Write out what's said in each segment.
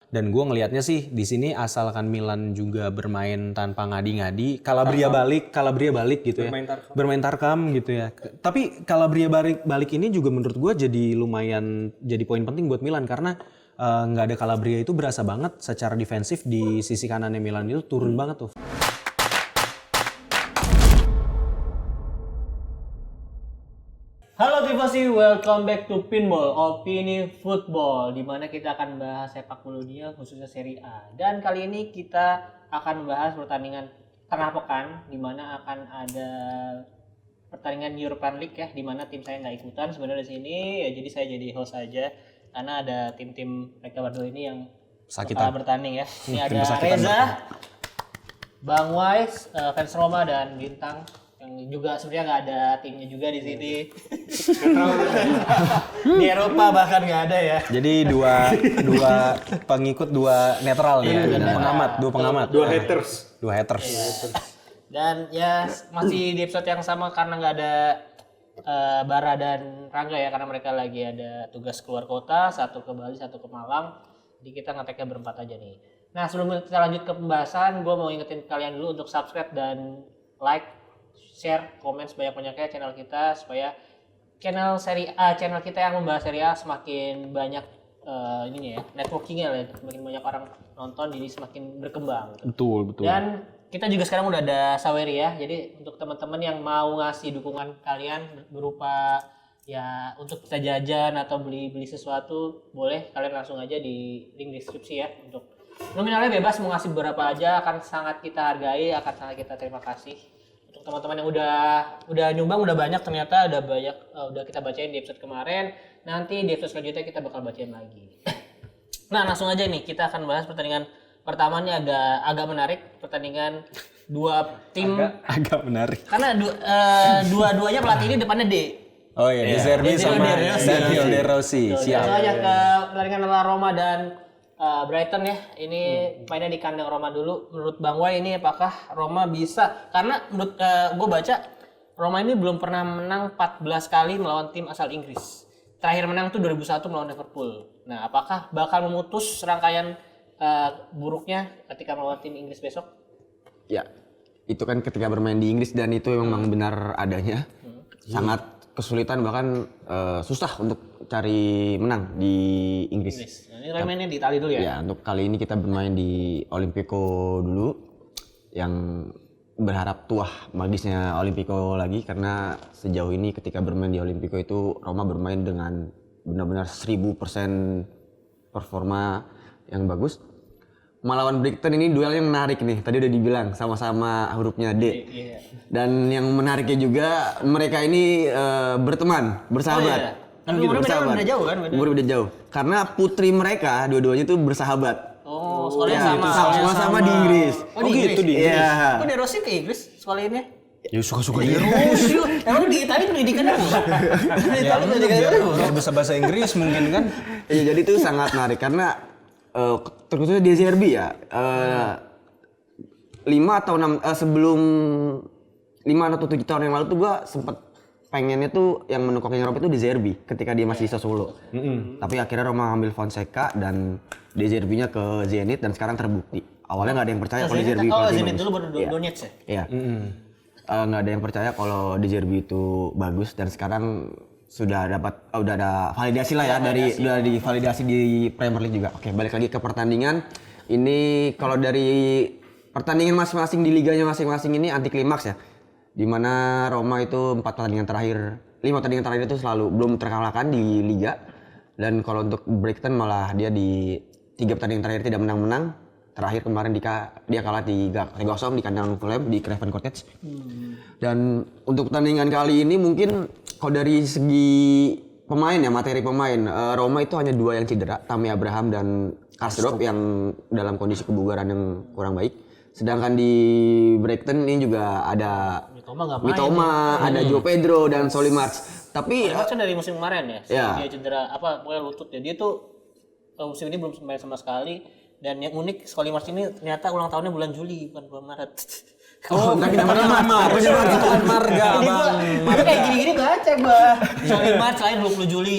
Dan gue ngelihatnya sih di sini asalkan Milan juga bermain tanpa ngadi-ngadi, Calabria balik gitu ya. Bermain tarkam gitu ya. Tapi Calabria balik ini juga menurut gue jadi lumayan jadi poin penting buat Milan karena nggak ada Calabria itu berasa banget secara defensif di sisi kanannya Milan itu turun banget tuh. Halo Tifosi, welcome back to Pinball, Opini Football, di mana kita akan bahas sepak bola dunia khususnya Serie A. Dan kali ini kita akan membahas pertandingan tengah pekan, di mana akan ada pertandingan European League ya, di mana tim saya nggak ikutan sebenarnya di sini, ya jadi saya jadi host aja, karena ada tim-tim mereka berdua ini yang bakal bertanding ya. Ini ada Reza, Bang Wise, fans Roma dan Bintang. Yang juga sebenarnya nggak ada timnya juga di sini. Di Eropa bahkan nggak ada ya. Jadi dua pengikut, dua netral ya, dua pengamat. Dua haters. Dan ya masih di episode yang sama karena nggak ada Bara dan Rangga ya, karena mereka lagi ada tugas keluar kota, satu ke Bali, satu ke Malang. Jadi kita ngeteknya berempat aja nih. Nah sebelum kita lanjut ke pembahasan, gue mau ingetin kalian dulu untuk subscribe dan like, share, komen sebanyak-banyaknya channel kita supaya channel Serie A, channel kita yang membahas Serie A semakin banyak ininya ya, networkingnya lah, semakin banyak orang nonton, jadi semakin berkembang. Betul. Dan kita juga sekarang udah ada Saweri ya, jadi untuk teman-teman yang mau ngasih dukungan kalian berupa ya untuk kita jajan atau beli sesuatu, boleh kalian langsung aja di link deskripsi ya. Untuk nominalnya bebas, mau ngasih berapa aja akan sangat kita hargai, akan sangat kita terima kasih. Untuk teman-teman yang udah nyumbang udah banyak, ternyata udah kita bacain di episode kemarin. Nanti di episode selanjutnya kita bakal bacain lagi. Nah langsung aja nih, kita akan bahas pertandingan pertama nih, agak menarik. Pertandingan dua tim agak menarik karena dua-duanya pelatih ini depannya D. Oh iya, De Zerbi sama Daniel De Rossi. Siap. Langsung aja ke pertandingan antara Roma dan Brighton ya. Ini mainnya di kandang Roma dulu. Menurut Bang Wai ini apakah Roma bisa? Karena menurut gue baca Roma ini belum pernah menang 14 kali melawan tim asal Inggris. Terakhir menang tuh 2001 melawan Liverpool. Nah, apakah bakal memutus rangkaian buruknya ketika melawan tim Inggris besok? Ya, itu kan ketika bermain di Inggris dan itu memang benar adanya. Sangat kesulitan, bahkan susah untuk cari menang di Inggris. Nah, ini mainnya di Italia dulu ya? Ya, untuk kali ini kita bermain di Olimpico dulu, yang berharap tuah magisnya Olimpico lagi, karena sejauh ini ketika bermain di Olimpico itu Roma bermain dengan benar-benar 1000% performa yang bagus. Melawan Brighton ini duelnya menarik nih, tadi udah dibilang sama-sama hurufnya D. Dan yang menariknya juga mereka ini berteman, bersahabat. Umurnya beda jauh kan? Umur beda jauh. Karena putri mereka dua-duanya itu bersahabat. Oh, sekolahnya sama di Inggris. Oh, di Inggris. Iya. Kok De Rossi ke Inggris sekolahnya? Ya suka-suka dia. Emang di Italia pendidikannya apa? Ya biar bisa bahasa Inggris mungkin kan. Iya, jadi itu sangat menarik karena terkhususnya di Zerbi ya. 5 atau 6 sebelum 5 atau 7 tahun yang lalu tuh gua sempet pengennya tuh yang menukangin Roma itu di Zerbi ketika dia masih di Sassuolo. Tapi akhirnya Roma ambil Fonseca dan De Zerbinya ke Zenit dan sekarang terbukti. Awalnya nggak ada yang percaya kalau De Zerbi Zenit dulu baru Donetsk ya? Iya. Nggak ada yang percaya kalau De Zerbi itu bagus dan sekarang sudah ada validasi lah ya, udah divalidasi di Premier League juga. Oke, balik lagi ke pertandingan. Ini kalau dari pertandingan masing-masing di liganya masing-masing ini anti klimaks ya. Di mana Roma itu 5 pertandingan terakhir itu selalu belum terkalahkan di liga. Dan kalau untuk Brighton malah dia di 3 pertandingan terakhir tidak menang-menang. Terakhir kemarin dia kalah 3-0 di kandang Fulham di Craven Cottage. Dan untuk pertandingan kali ini mungkin kalau dari segi pemain ya, materi pemain, Roma itu hanya 2 yang cedera, Tammy Abraham dan Karsdorp yang dalam kondisi kebugaran yang kurang baik. Sedangkan di Brighton ini juga ada Mitoma, ada João Pedro dan Solly March. Tapi March dari musim kemarin ya? Dia cedera pokoknya lutut ya. Dia tuh Kalau musim ini belum main sama sekali. Dan yang unik Scholly Mars ini ternyata ulang tahunnya bulan Juli bukan bulan Maret. Oh, tapi namanya Bukan Marga, Bang. Gue kayak gini-gini baca, Bang. Scholly Mars lain 20 Juli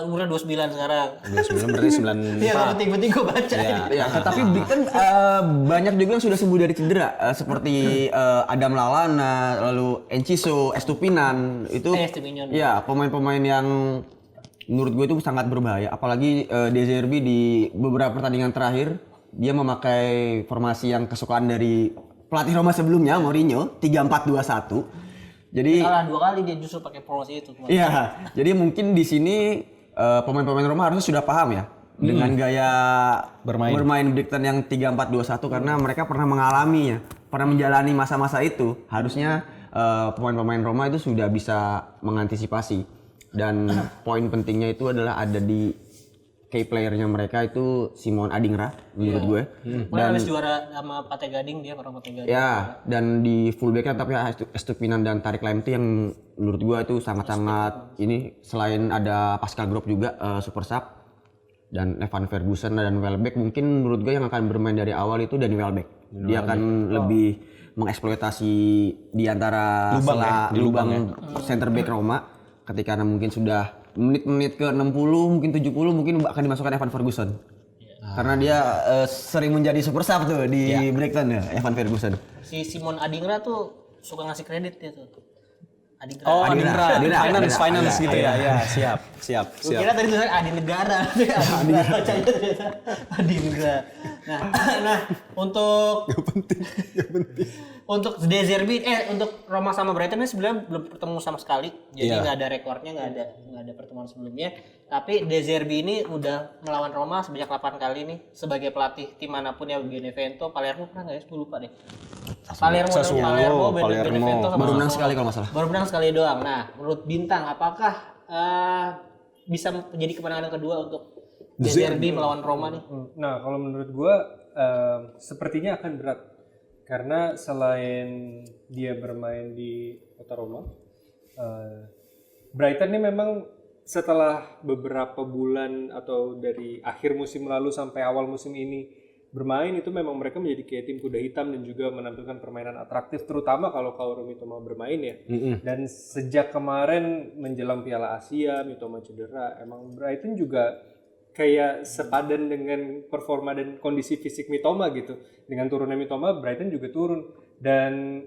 umurnya 29 sekarang. 29 berarti 94. Iya, penting-penting gue baca. Ya, tapi Brighton banyak juga yang sudah sembuh dari cedera seperti Adam Lallana, lalu Enciso, Estupinan itu. Estupinan. Ya, pemain-pemain yang menurut gue itu sangat berbahaya. Apalagi De Zerbi di beberapa pertandingan terakhir dia memakai formasi yang kesukaan dari pelatih Roma sebelumnya, Mourinho, 3-4-2-1. Jadi kalah 2 kali dia justru pakai formasi itu. iya, jadi mungkin di sini pemain-pemain Roma harusnya sudah paham ya dengan gaya bermain Brighton yang 3-4-2-1 karena mereka pernah mengalaminya, pernah menjalani masa-masa itu. Harusnya pemain-pemain Roma itu sudah bisa mengantisipasi. Dan poin pentingnya itu adalah ada di key playernya mereka itu Simon Adingra menurut gue. Dan habis juara sama Pate Gading dia orang Pate Gading. Ya, dan di fullbacknya tapi Estupinan dan Tariq Lamptey yang menurut gue itu sangat-sangat ini selain ada Pascal Gropp juga super sub dan Evan Ferguson dan Welbeck mungkin menurut gue yang akan bermain dari awal itu Danny Welbeck. Dia akan lebih mengeksploitasi di antara lubang center back Roma ketika mungkin sudah menit-menit ke 60 mungkin 70 mungkin akan dimasukkan Evan Ferguson. Karena dia sering menjadi super sub tuh di Brighton ya, Evan Ferguson. Si Simon Adingra tuh suka ngasih kredit dia tuh. Adingra. Oh, Adingra. Finance gitu ya. Ya, siap. Gue kira tadi tulisannya Adi Negara. Adingra. Nah, untuk untuk De Zerbi, untuk Roma sama Brighton ini sebenarnya belum bertemu sama sekali. Jadi nggak ada rekornya, nggak ada pertemuan sebelumnya. Tapi De Zerbi ini udah melawan Roma sebanyak 8 kali nih sebagai pelatih tim manapun ya, Benevento, Palermo pernah nggak ya? Gue lupa deh. Palermo, Benevento baru menang sekali kalau nggak salah. Baru menang sekali doang. Nah, menurut Bintang, apakah bisa menjadi kemenangan yang kedua untuk De Zerbi melawan Roma nih? Nah, kalau menurut gua sepertinya akan berat karena selain dia bermain di kota Roma, Brighton ini memang setelah beberapa bulan atau dari akhir musim lalu sampai awal musim ini bermain itu memang mereka menjadi kayak tim kuda hitam dan juga menampilkan permainan atraktif terutama kalau Mitoma bermain ya. Dan sejak kemarin menjelang Piala Asia Mitoma cedera, emang Brighton juga kayak sepadan dengan performa dan kondisi fisik Mitoma gitu. Dengan turunnya Mitoma, Brighton juga turun. Dan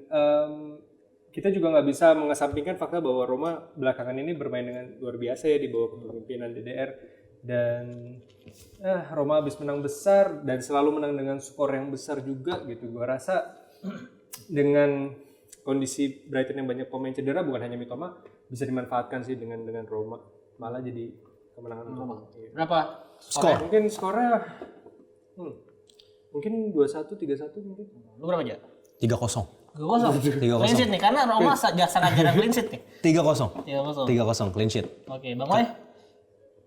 kita juga nggak bisa mengesampingkan fakta bahwa Roma belakangan ini bermain dengan luar biasa ya di bawah kepemimpinan DDR. Dan Roma habis menang besar dan selalu menang dengan skor yang besar juga gitu. Gua rasa dengan kondisi Brighton yang banyak pemain cedera, bukan hanya Mitoma, bisa dimanfaatkan sih dengan Roma. Malah jadi kemenangan Roma. Berapa skor? Mungkin skornya mungkin 2-1, 3-1 mungkin. Lu berapa aja? 3-0. 3-0. Clean sheet nih karena Roma sangat jarang clean sheet nih. 3-0. 3-0 clean sheet. Oke, Bang Moy.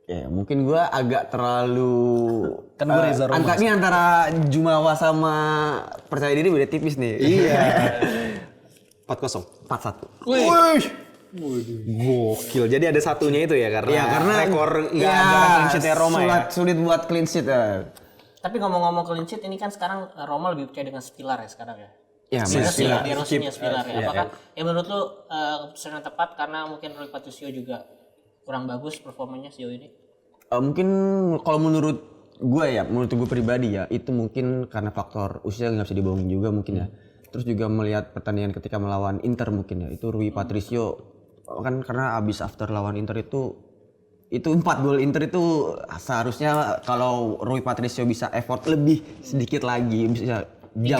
Ya, mungkin gua agak terlalu Kan gua Reza Roma. ini antara Jumawa sama percaya diri beda tipis nih. Iya. 4-0. 4-1. Wih. Gokil. Jadi ada satunya itu ya karena rekor nggak ada clean sheet Roma ya. Sulit buat clean sheet ya. Tapi ngomong-ngomong clean sheet ini kan sekarang Roma lebih percaya dengan Spillar ya sekarang ya. Ya, Dia Rossi-nya Spillar ya. Apakah ya menurut lu keputusan yang tepat karena mungkin Rui Patricio juga kurang bagus performanya sejauh ini? Mungkin kalau menurut gue pribadi ya itu mungkin karena faktor usia nggak bisa dibohongin juga mungkin ya. Terus juga melihat pertandingan ketika melawan Inter mungkin ya itu Rui Patricio kan karena abis after lawan Inter itu 4 gol Inter itu seharusnya kalau Rui Patricio bisa effort lebih sedikit lagi bisa 3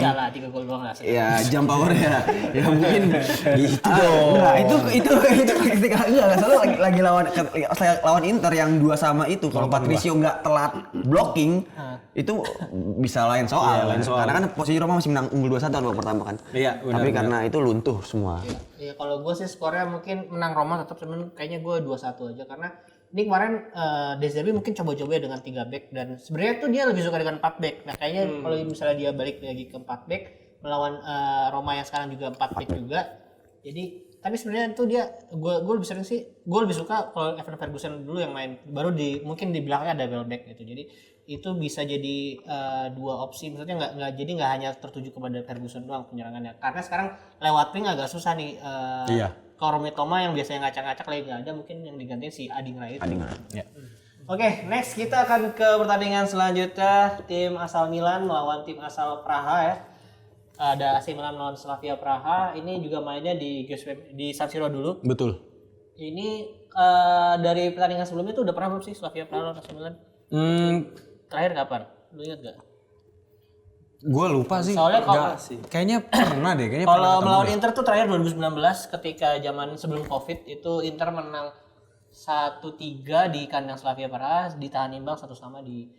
gol doang lah. Ya jam power ya mungkin gitu dong. Nah itu ketika enggak salah lagi lawan Inter yang 2-2 itu kalau Patricio nggak telat blocking itu bisa lain soal. Karena kan posisi Roma masih menang unggul 2-1 babak pertama kan. Iya, tapi karena itu luntuh semua. Iya, kalau gue sih skornya mungkin menang Roma tetap, cuman kayaknya gue 2-1 aja karena ini kemarin De Zerbi mungkin coba-coba dengan 3 back dan sebenarnya tuh dia lebih suka dengan 4 back. Nah kayaknya kalau misalnya dia balik lagi ke 4 back melawan Roma yang sekarang juga 4 back juga, jadi Tapi sebenarnya itu dia gue lebih sering sih, gue lebih suka kalau Evan Ferguson dulu yang main, baru mungkin di belakangnya ada Welbeck gitu. Jadi itu bisa jadi dua opsi, maksudnya nggak hanya tertuju kepada Ferguson doang penyerangannya. Karena sekarang lewat wing agak susah nih. Iya. Kalau Mitoma yang biasanya ngacak-ngacak lagi nggak ada, mungkin yang digantiin si Adingra itu. Ya. Oke, next kita akan ke pertandingan selanjutnya, tim asal Milan melawan tim asal Praha ya. Ada AC Milan melawan Slavia Praha. Ini juga mainnya di San Siro dulu. Betul. Ini dari pertandingan sebelumnya tuh udah pernah belum sih Slavia Praha lawan AC Milan? Terakhir kapan? Lu ingat gak? Gue lupa sih. Soalnya kayaknya pernah deh. Kayaknya kalau pernah ketemu melawan deh. Inter tuh terakhir 2019 ketika zaman sebelum Covid itu Inter menang 1-3 di kandang Slavia Praha, ditahan imbang 1-1 di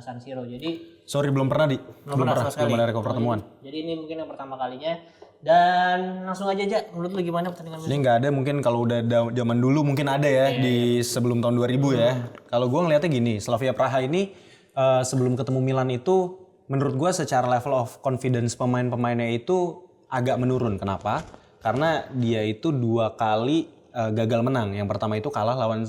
San Siro. Jadi Sorry belum pernah di. Belum ada rekor pertemuan. Jadi ini mungkin yang pertama kalinya. Dan langsung aja menurut lu gimana pertandingan Ini nggak ada, mungkin kalau udah zaman dulu mungkin ada ya di sebelum tahun 2000 ya. Kalau gue ngeliatnya gini, Slavia Praha ini sebelum ketemu Milan itu menurut gue secara level of confidence pemain-pemainnya itu agak menurun. Kenapa? Karena dia itu 2 kali gagal menang. Yang pertama itu kalah lawan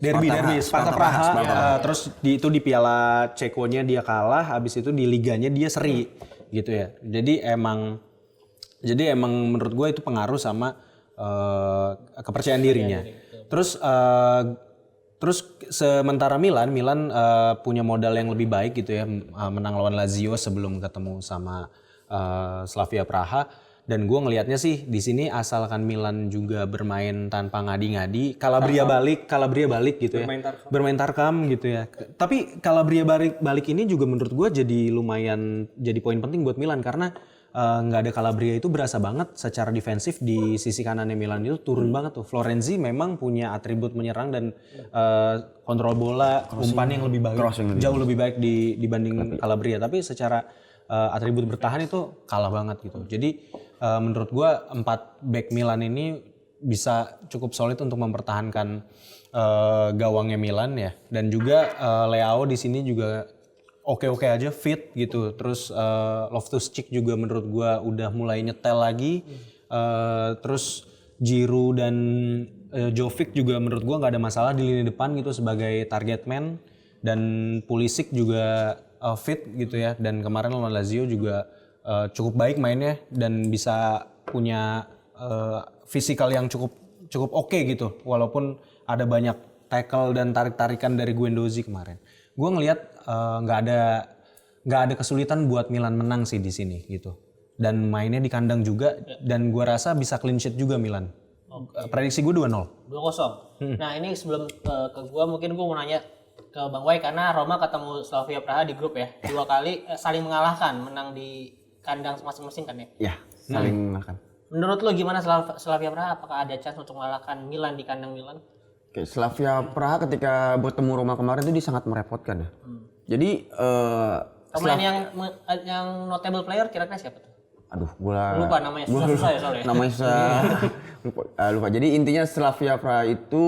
derby Sparta Praha. Terus itu di Piala Cekonya dia kalah, habis itu di liganya dia seri gitu ya. Jadi emang menurut gue itu pengaruh sama kepercayaan dirinya. Terus sementara Milan punya modal yang lebih baik gitu ya, menang lawan Lazio sebelum ketemu sama Slavia Praha. Dan gue ngelihatnya sih di sini asalkan Milan juga bermain tanpa ngadi-ngadi, Calabria balik gitu ya, bermain tarkam gitu ya. Tapi Calabria balik ini juga menurut gue jadi lumayan jadi poin penting buat Milan karena nggak ada Calabria itu berasa banget secara defensif di sisi kanannya Milan itu turun banget tuh. Florenzi memang punya atribut menyerang dan kontrol bola, umpan yang lebih baik, jauh lebih baik dibanding Calabria. Tapi secara atribut bertahan itu kalah banget gitu. Jadi menurut gue 4 back Milan ini bisa cukup solid untuk mempertahankan gawangnya Milan ya. Dan juga Leao di sini juga oke aja, fit gitu. Terus Loftus-Cheek juga menurut gue udah mulai nyetel lagi. Terus Giroud dan Jovic juga menurut gue nggak ada masalah di lini depan gitu sebagai target man. Dan Pulisic juga fit gitu ya. Dan kemarin lawan Lazio juga cukup baik mainnya dan bisa punya fisikal yang cukup oke gitu. Walaupun ada banyak tackle dan tarik-tarikan dari Guendouzi kemarin. Gue ngelihat nggak ada kesulitan buat Milan menang sih di sini gitu. Dan mainnya di kandang juga dan gue rasa bisa clean sheet juga Milan. Prediksi gue 2-0. 2-0. Nah ini sebelum ke gue mungkin gue mau nanya ke Bang Wai karena Roma ketemu Slavia Praha di grup ya 2 kali saling mengalahkan, menang di kandang masing-masing kan ya? Ya, saling mengalahkan. Menurut lo gimana Slavia Praha? Apakah ada chance untuk mengalahkan Milan di kandang Milan? Oke, Slavia Praha ketika bertemu Roma kemarin itu dia sangat merepotkan ya. Jadi pemain yang notable player kira-kira siapa tuh? aduh gua Lupa namanya, susah ya soalnya. Namanya lupa. Jadi intinya Slavia Praha itu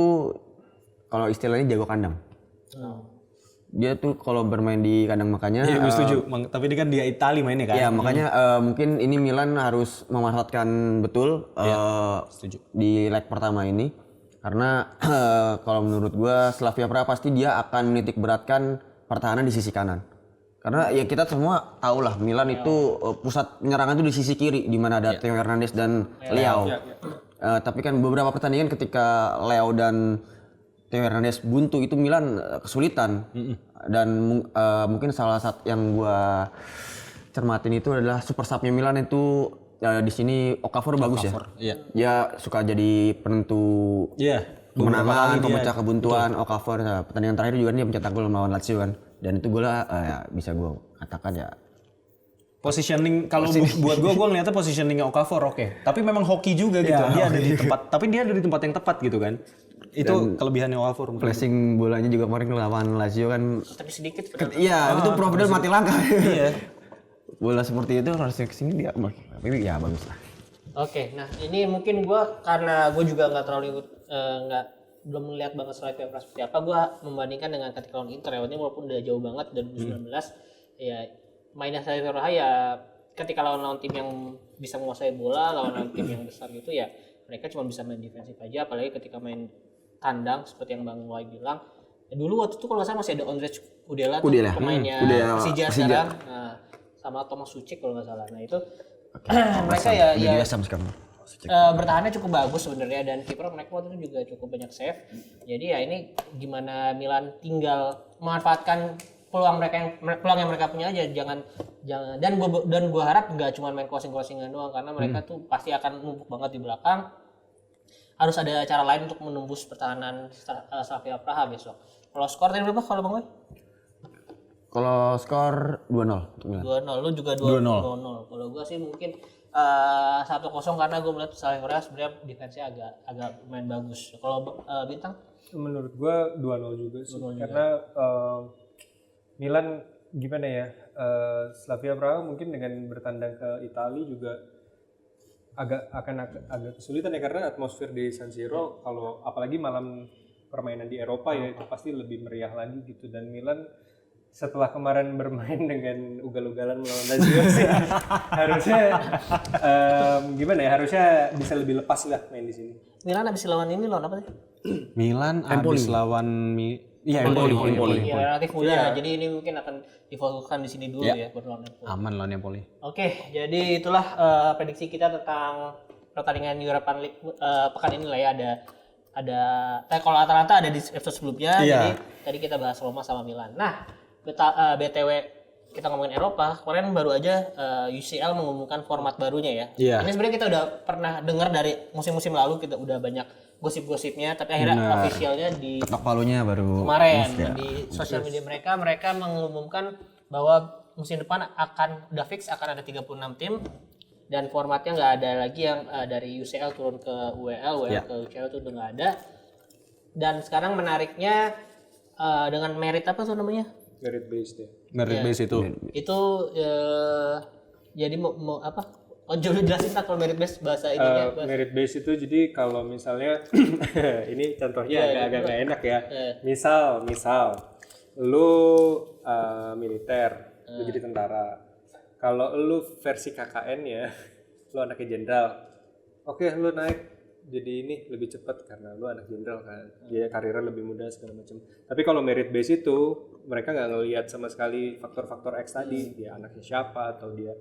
kalau istilahnya jago kandang. Dia tuh kalau bermain di kandang makanya. Iya, gue setuju. Tapi dia kan di Italia mainnya kan. Iya, makanya mungkin ini Milan harus memanfaatkan betul setuju. di leg pertama ini. Karena kalau menurut gua Slavia Praha pasti dia akan menitik beratkan pertahanan di sisi kanan. Karena ya kita semua tahu lah Milan itu pusat penyerangan itu di sisi kiri di mana ada Theo Hernandez dan Leao. Tapi kan beberapa pertandingan ketika Leao dan Theo Hernandez buntu itu Milan kesulitan. Dan mungkin salah satu yang gua cermatin itu adalah super sub-nya Milan itu di sini Okafor bagus ya. Iya. Dia suka jadi penentu kemenangan, pemecah kebuntuan. Okafor pertandingan terakhir juga dia mencetak gol melawan Lazio kan. Dan itu golnya bisa gue katakan ya. Positioning kalau buat gue ngeliatnya positioningnya Okafor oke. Tapi memang hoki juga gitu. Dia ada di tempat, tapi dia ada di tempat yang tepat gitu kan. Itu kelebihannya Okafor. Flashing bolanya juga kemarin lawan Lazio kan. Tapi sedikit. Iya, itu Providence mati langkah. Iya. Bola seperti itu harusnya kesini dia, tapi ya bagus lah. Oke, nah ini mungkin gue karena gue juga nggak terlalu belum melihat banget Slavia Praha seperti apa, gue membandingkan dengan ketika lawan Inter ya, ini walaupun udah jauh banget dan 2019 ya mainnya Slavia Praha ya ketika lawan tim yang bisa menguasai bola, lawan tim yang besar gitu ya mereka cuma bisa main defensif aja, apalagi ketika main tandang seperti yang Bang Wai bilang. Dulu waktu itu kalau nggak salah masih ada Ondrej Udela tuh, pemainnya Persija sekarang, nah, sama Thomas Sucik kalau nggak salah. Nah itu mereka ya bertahannya cukup bagus sebenarnya, dan kiper mereka waktu itu juga cukup banyak save. Jadi ya ini gimana Milan tinggal memanfaatkan peluang yang mereka punya aja, jangan dan gua harap nggak cuma main crossingan doang, karena mereka tuh pasti akan numpuk banget di belakang. Harus ada cara lain untuk menembus pertahanan Slavia Praha besok. Kalau skor tadi berapa kalau Bang Wai? Kalau skor 2-0. 2-0, lu juga 2-0. Kalau gua sih mungkin 1-0 karena gue melihat Slavia sebenarnya defense-nya agak main bagus. Kalau Bintang? Menurut gua 2-0 juga sih. Karena Milan gimana ya? Slavia Praha mungkin dengan bertandang ke Italia juga agak kesulitan ya, karena atmosfer di San Siro kalau apalagi malam permainan di Eropa ya itu pasti lebih meriah lagi gitu. Dan Milan setelah kemarin bermain dengan ugal-ugalan melawan Lazio sih harusnya gimana ya, harusnya bisa lebih lepas lah main di sini. Milan habis lawan apa sih? Milan habis lawan Empoli. Ya, relatif mudah. Jadi ini mungkin akan difokuskan di sini dulu ya buat lawan Empoli. Aman lawan Empoli. Oke, jadi itulah prediksi kita tentang pertandingan European League pekan ini lah ya. Ada kalau Atalanta ada di episode sebelumnya. Jadi tadi kita bahas Roma sama Milan. Nah, BTW kita ngomongin Eropa, kemarin baru aja UCL mengumumkan format barunya ya. Ini sebenarnya kita udah pernah dengar dari musim-musim lalu, kita udah banyak gosip-gosipnya, tapi akhirnya officialnya di ketok palunya baru kemarin di sosial media mereka mengumumkan bahwa musim depan udah fix akan ada 36 tim, dan formatnya nggak ada lagi yang dari UCL turun ke UEL ke UCL itu udah nggak ada. Dan sekarang menariknya dengan merit apa tuh namanya? Merit based ya. Merit base itu. Itu jadi mau apa? Oh, coba jelasin tak kalau merit base bahasa ininya. Merit base itu jadi kalau misalnya ini contohnya agak nggak enak ya. Misal lu militer, lu jadi tentara. Kalau lu versi KKN ya, lu anaknya jenderal. Oke, lu naik jadi ini lebih cepat karena lu anak jenderal kan. Dia karirnya lebih mudah segala macam. Tapi kalau merit base itu mereka nggak ngelihat sama sekali faktor-faktor X tadi, dia anaknya siapa atau dia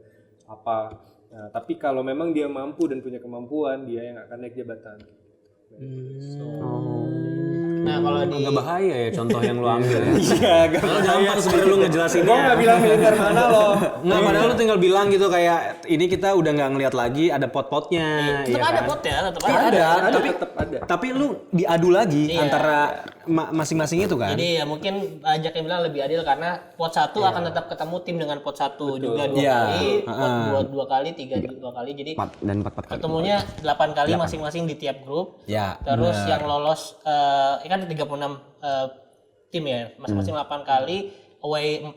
apa. Nah, tapi kalau memang dia mampu dan punya kemampuan, dia yang akan naik jabatan. Nah, kalau di Agak bahaya ya contoh yang lu ambil ya. Iya, agak Gampang sebenarnya lu ngejelasinnya. Gua nggak bilang militer mana loh. Nggak, padahal lu tinggal bilang gitu kayak ini kita udah nggak ngeliat lagi ada pot-potnya. tetap ada pot ya, tetap Tetap ada. Tapi lu diadu lagi antara masing-masing itu kan. Jadi ya mungkin banyak yang bilang lebih adil karena pot 1 akan tetap ketemu tim dengan pot 1 juga 2 kali, pot 2 kali, 3 2 kali. Jadi 4 kali. ketemunya 8 kali masing-masing di tiap grup. Ya. Terus yang lolos kan 36 tim ya, masing-masing 8 kali, away 4,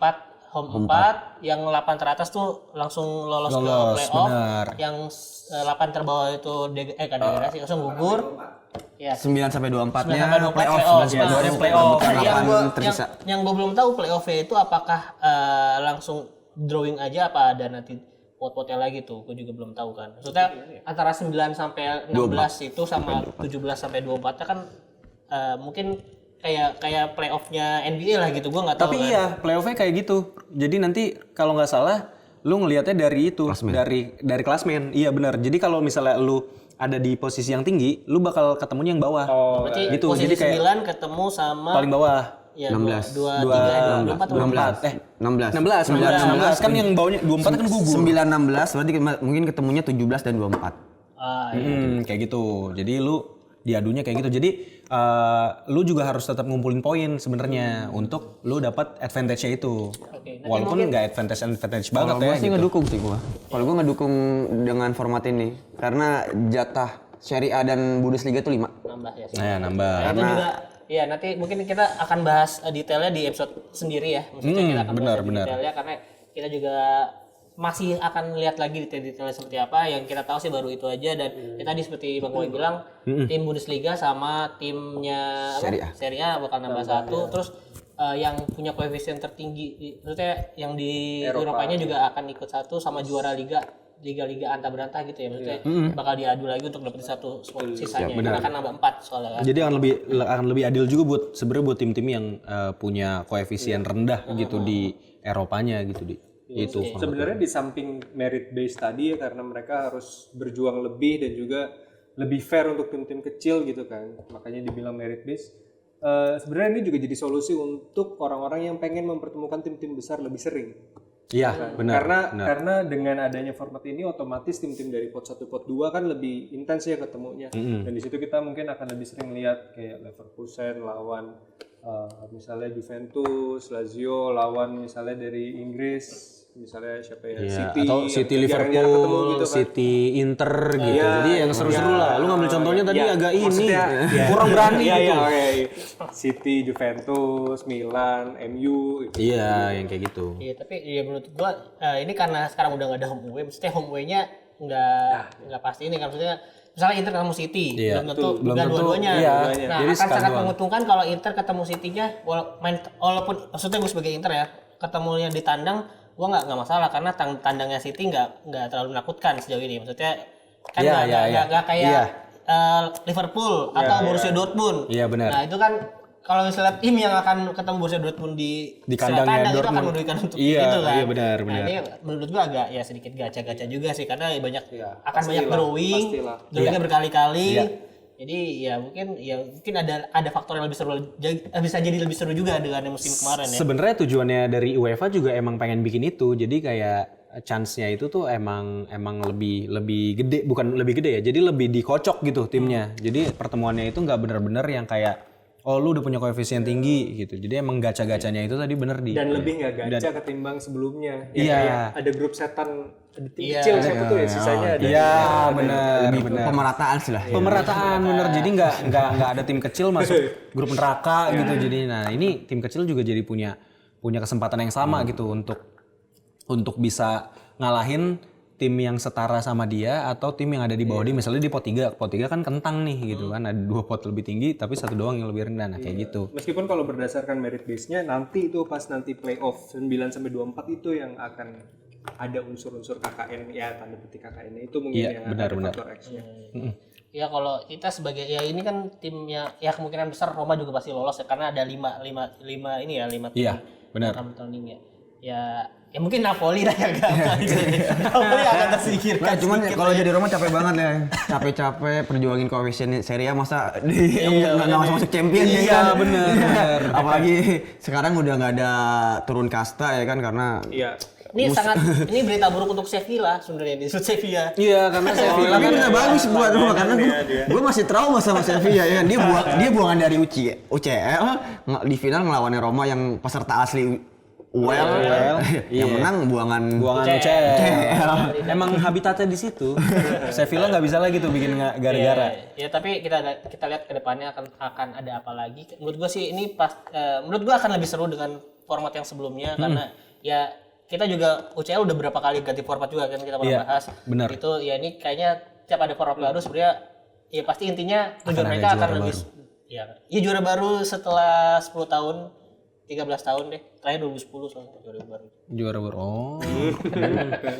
home 4, yang 8 teratas tuh langsung lolos ke playoff. Bener. Yang 8 terbawah itu degradasi langsung gugur. Ya. 9 sampai 24-nya 9 sampai 24 playoff. playoff. Tersisa. Yang gue belum tahu playoff-nya itu apakah langsung drawing aja apa ada nanti pot-potnya lagi tuh, gue juga belum tahu kan. Maksudnya antara 9 sampai 16 itu sama 17 sampai 24 kan mungkin kayak playoff-nya NBA lah gitu, gue nggak tahu. Tapi kan. iya, playoff-nya kayak gitu. Jadi nanti kalau nggak salah, lu ngelihatnya dari itu, dari klasmen. Iya benar. Jadi kalau misalnya lu ada di posisi yang tinggi, lu bakal ketemunya yang bawah. Berarti gitu. posisi Jadi kayak 9 ketemu sama paling bawah. ya, 16. 16 kan yang bawahnya 24 kan gugur. 9 16 berarti mungkin ketemunya 17 dan 24. Kayak gitu. Jadi lu diadunya kayak gitu. Jadi lu juga harus tetap ngumpulin poin sebenarnya untuk lu dapat advantage-nya itu. Walaupun nggak advantage banget Kalau ya. gue sih ngedukung sih gua. Kalau gue ngedukung dengan format ini karena jatah Serie A dan Bundesliga itu 5. 16 ya sih. Nah, nambah. Nah, itu juga ya nanti mungkin kita akan bahas detailnya di episode sendiri ya. Maksudnya kita akan bahas detailnya karena kita juga masih akan lihat lagi detail-detailnya seperti apa. Yang kita tahu sih baru itu aja, dan ya tadi seperti Bang Boy bilang tim Bundesliga sama timnya Serie A. Serie A bakal nambah 1. Terus yang punya koefisien tertinggi, maksudnya yang di Eropanya juga akan ikut satu sama juara liga antar berantah gitu ya, maksudnya bakal diadu lagi untuk dapetin satu spot sisanya. Karena akan nambah 4 soalnya kan. Jadi akan lebih adil juga buat tim-tim yang punya koefisien rendah gitu di Eropanya gitu itu. Sebenarnya di samping merit base tadi ya, karena mereka harus berjuang lebih dan juga lebih fair untuk tim-tim kecil gitu kan, makanya dibilang merit base. Sebenarnya ini juga jadi solusi untuk orang-orang yang pengen mempertemukan tim-tim besar lebih sering. Iya, benar. Karena dengan adanya format ini otomatis tim-tim dari pot 1 pot 2 kan lebih intens ya ketemunya. Dan di situ kita mungkin akan lebih sering lihat kayak Leverkusen lawan misalnya Juventus, Lazio lawan misalnya dari Inggris, misalnya siapa ya, City atau City jarang-jarang Liverpool, ketemu gitu kan. City Inter gitu. Jadi yang seru-seru lah. Lu ngambil contohnya tadi agak ini kurang berani gitu. City, Juventus, Milan, MU gitu. Iya, yang kayak gitu. Iya, tapi ya menurut gua ini karena sekarang udah nggak ada home away, maksudnya home away-nya nggak pasti ini kan, maksudnya misalnya Inter ketemu City, belum tentu dua-duanya. Iya. Nah, Jadi akan sangat menguntungkan kalau Inter ketemu City-nya, walaupun maksudnya gue sebagai Inter ya, ketemunya di tandang, gue nggak masalah karena tandangnya City nggak terlalu menakutkan sejauh ini, maksudnya kan nggak kayak Liverpool atau Borussia Dortmund. Iya, benar. Nah itu kan kalau misalnya tim yang akan ketemu Borussia Dortmund di kandangnya itu Dortmund akan merugikan untuk iya, itu kan. Iya benar. Nah ini menurut gua agak ya sedikit gacha-gacha juga sih karena banyak banyak drawingnya berkali-kali. Iya. Jadi ya mungkin ada faktor yang lebih seru, bisa jadi lebih seru juga dengan musim kemarin ya. Sebenarnya tujuannya dari UEFA juga emang pengen bikin itu. Jadi kayak chance-nya itu tuh emang lebih gede, bukan lebih gede ya. Jadi lebih dikocok gitu timnya. Jadi pertemuannya itu nggak bener-bener yang kayak lu udah punya koefisien tinggi gitu. Jadi emang gacha-gacanya itu tadi bener dan lebih nggak gacha ketimbang sebelumnya. Iya. Ada grup setan, ada tim kecil siapa tuh ya, sisanya ada. Iya, benar. Pemerataan sih lah. Pemerataan bener. Jadi nggak ada tim kecil masuk grup neraka gitu. Jadi nah ini tim kecil juga jadi punya kesempatan yang sama gitu untuk bisa ngalahin tim yang setara sama dia atau tim yang ada di bawah dia, misalnya di pot 3 kan kentang nih gitu kan, ada 2 pot lebih tinggi tapi satu doang yang lebih rendah, nah kayak gitu. Meskipun kalau berdasarkan merit base-nya nanti itu pas nanti playoff 9 sampai 24 itu yang akan ada unsur-unsur KKN ya, tanda petik KKN itu mungkin yang ada faktor X-nya. Ya kalau kita sebagai ya ini kan timnya ya kemungkinan besar Roma juga pasti lolos ya karena ada 5 tim. Iya, benar. Ya mungkin Napoli lah yang gampang gitu. Napoli akan tersingkirkan. Nah, cuman kalau jadi Roma capek banget ya. Capek-capek perjuangin koefisien Serie A masa nggak masuk champion ya kan. Iya benar. Apalagi sekarang udah nggak ada turun kasta ya kan karena ini berita buruk untuk Sevilla sebenarnya di Sevilla. Iya, karena Sevilla tapi benar bagus buat Roma karena gue masih trauma sama Sevilla ya kan. Dia buangan dari UCL di final ngelawannya Roma yang peserta asli yang menang buangan UCL. Emang habitatnya di situ. Sevilla nggak bisa lagi tuh bikin gara-gara. Ya tapi kita lihat ke depannya akan ada apa lagi. Menurut gua sih ini menurut gua akan lebih seru dengan format yang sebelumnya karena ya kita juga UCL udah berapa kali ganti format juga kan, kita pernah bahas. Benar. Itu ya ini kayaknya tiap ada format baru sebenarnya ya pasti intinya tujuan mereka akan lebih ya juara baru setelah 10 tahun 13 tahun deh. Terakhir 2010 soalnya juara baru. Oh.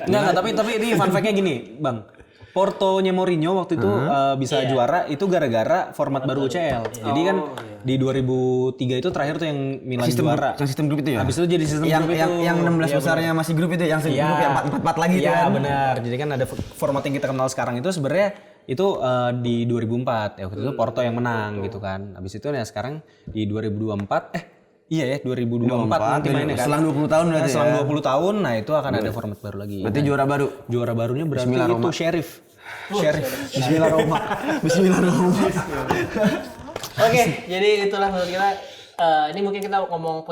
Enggak, tapi ini fun fact-nya gini, Bang. Portonya Mourinho waktu itu bisa juara itu gara-gara format baru UCL. Jadi kan di 2003 itu terakhir tuh yang Milan juara. Yang sistem grup itu ya? Habis itu jadi sistem grup itu. Yang 16 besarnya masih grup itu, yang grup yang 4-4 lagi itu kan. Iya, benar. Jadi kan ada format yang kita kenal sekarang itu sebenarnya itu di 2004. Ya waktu itu Porto yang menang gitu kan. Habis itu ya sekarang di 2024 iya ya 2024 nanti mainnya kan. Selang 20 tahun berarti. Selang 20 tahun nah itu akan ada format baru lagi. Berarti juara baru. Juara barunya berarti Bismillah itu Roma. Sheriff. Bismillah Roma. Bismillah Roma. Oke, jadi itulah menurut kita ini mungkin kita ngomong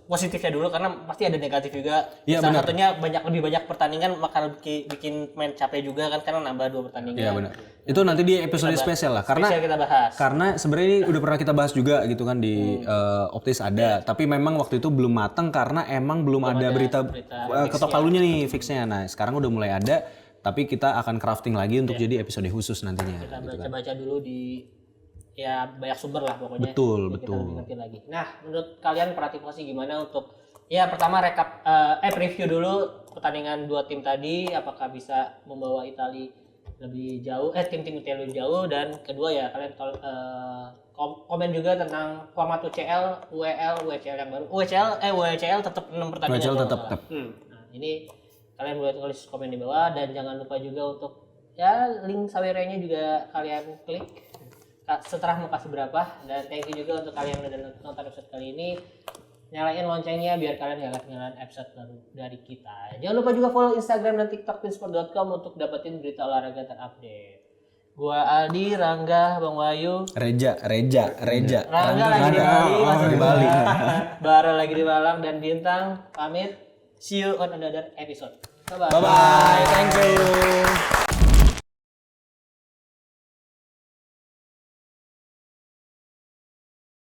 positifnya dulu karena pasti ada negatif juga. Ya, Salah satunya lebih banyak pertandingan bakal bikin main capek juga kan karena nambah 2 pertandingan. Iya benar. Itu nanti di episode spesial lah karena kita bahas. Karena sebenarnya ini udah pernah kita bahas juga gitu kan di Optis ada, tapi memang waktu itu belum matang karena emang belum ada berita ketok palunya nih fixnya. Nah, sekarang udah mulai ada, tapi kita akan crafting lagi untuk jadi episode khusus nantinya. Kita baca-baca dulu di ya banyak sumber lah pokoknya. Betul, Biar kita betul. lebih ngerti lagi. Nah, menurut kalian Prativasi gimana untuk ya pertama preview dulu pertandingan dua tim tadi, apakah bisa membawa Italia lebih jauh, tim-tim Italia lebih jauh, dan kedua ya kalian komen juga tentang format UCL, UEL, WCL yang baru. WCL tetap 6 pertandingan. WCL kalau tetap. nggak salah. Nah, ini kalian boleh tulis komen di bawah, dan jangan lupa juga untuk ya link Sawerenya juga kalian klik setelah mau kasih berapa. Dan thank you juga untuk kalian yang udah nonton episode kali ini. Nyalain loncengnya biar kalian gak ketinggalan episode baru dari kita. Jangan lupa juga follow Instagram dan TikTok pinsport.com untuk dapetin berita olahraga terupdate. Gua Aldi, Rangga, Bang Wahyu. Reja. Rangga lagi di Bali, masih di Bali. Bara lagi di Malang, dan Bintang pamit. See you on another episode. Bye bye. Bye bye. Thank you.